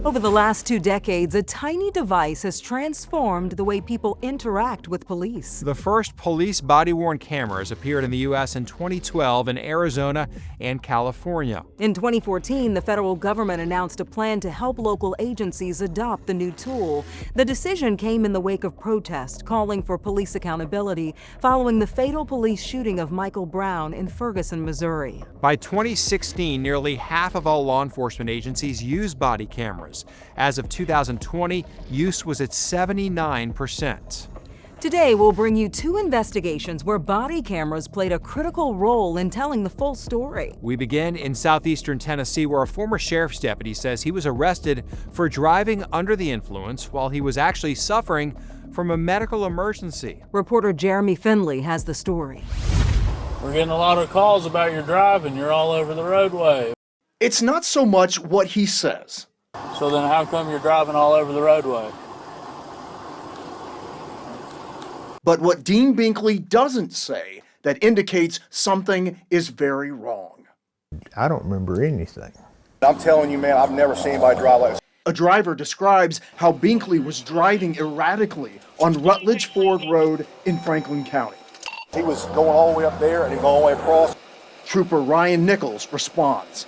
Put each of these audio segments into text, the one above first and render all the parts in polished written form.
Over the last 2 decades, a tiny device has transformed the way people interact with police. The first police body-worn cameras appeared in the U.S. in 2012 in Arizona and California. In 2014, the federal government announced a plan to help local agencies adopt the new tool. The decision came in the wake of protests calling for police accountability following the fatal police shooting of Michael Brown in Ferguson, Missouri. By 2016, nearly half of all law enforcement agencies use body cameras. As of 2020, use was at 79%. Today, we'll bring you 2 investigations where body cameras played a critical role in telling the full story. We begin in southeastern Tennessee, where a former sheriff's deputy says he was arrested for driving under the influence while he was actually suffering from a medical emergency. Reporter Jeremy Finley has the story. We're getting a lot of calls about your driving. You're all over the roadway. It's not so much what he says. So then how come you're driving all over the roadway? But what Dean Binkley doesn't say that indicates something is very wrong. I don't remember anything. I'm telling you, man, I've never seen anybody drive like this. A driver describes how Binkley was driving erratically on Rutledge Ford Road in Franklin County. He was going all the way up there and he going all the way across. Trooper Ryan Nichols responds.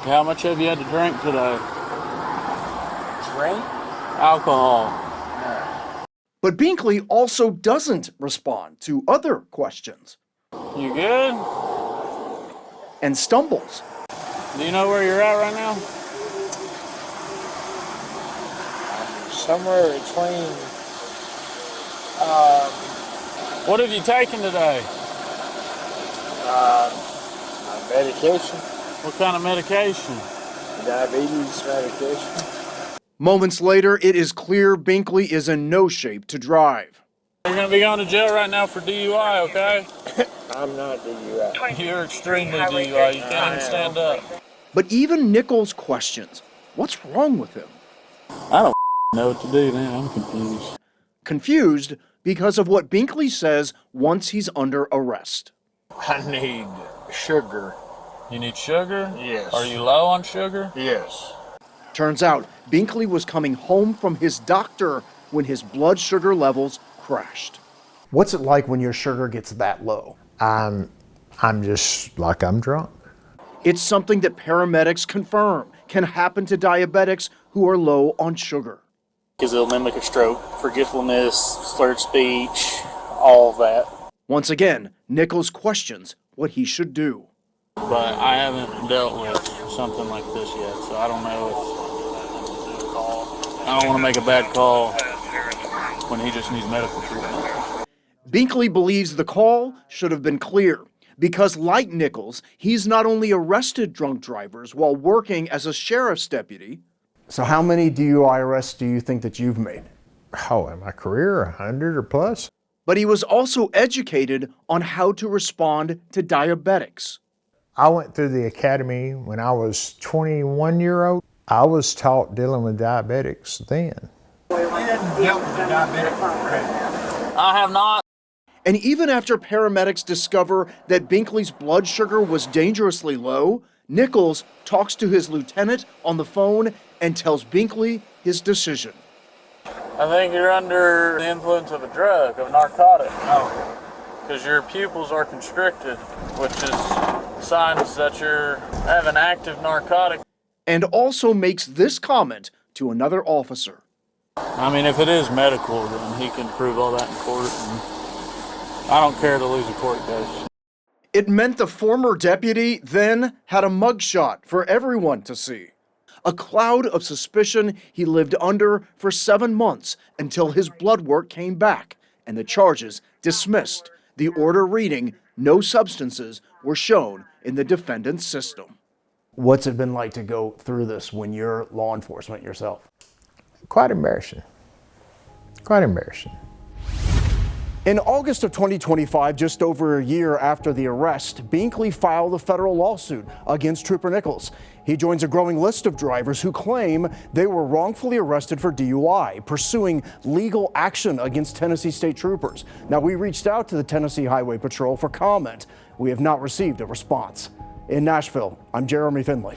How much have you had to drink today? Drink? Alcohol. But Binkley also doesn't respond to other questions You good? and stumbles. Do you know where you're at right now? Somewhere between, What have you taken today? medication, What kind of medication? diabetes medication. Moments later, it is clear Binkley is in no shape to drive. You're going to be going to jail right now for DUI, okay? I'm not DUI. You're extremely DUI. You can't even stand up. But even Nichols questions, what's wrong with him? I don't know what to do now. I'm confused. Confused because of what Binkley says once he's under arrest. I need sugar. You need sugar? Yes. Are you low on sugar? Yes. Turns out Binkley was coming home from his doctor when his blood sugar levels crashed. What's it like when your sugar gets that low? I'm just like I'm drunk. It's something that paramedics confirm can happen to diabetics who are low on sugar. Because it'll mimic a stroke, forgetfulness, slurred speech, all of that. Once again, Nichols questions what he should do. But I haven't dealt with something like this yet, so I don't know if... I don't want to make a bad call when he just needs medical treatment. Binkley believes the call should have been clear because, like Nichols, he's not only arrested drunk drivers while working as a sheriff's deputy. So how many DUI arrests do you think that you've made? Oh, in my career, 100 or plus. But he was also educated on how to respond to diabetics. I went through the academy when I was 21-year-old. I was taught dealing with diabetics then. I have not. And even after paramedics discover that Binkley's blood sugar was dangerously low, Nichols talks to his lieutenant on the phone and tells Binkley his decision. I think you're under the influence of a drug, of a narcotic. No. Because your pupils are constricted, which is signs that you have an active narcotic. And also makes this comment to another officer. I mean, if it is medical, then he can prove all that in court. And I don't care to lose a court case. It meant the former deputy then had a mugshot for everyone to see. A cloud of suspicion he lived under for 7 months until his blood work came back and the charges dismissed. The order reading, no substances were shown in the defendant's system. What's it been like to go through this when you're law enforcement yourself? Quite embarrassing. Quite embarrassing. In August of 2025, just over a year after the arrest, Binkley filed a federal lawsuit against Trooper Nichols. He joins a growing list of drivers who claim they were wrongfully arrested for DUI, pursuing legal action against Tennessee state troopers. Now, we reached out to the Tennessee Highway Patrol for comment. we have not received a response. In Nashville, I'm Jeremy Finley.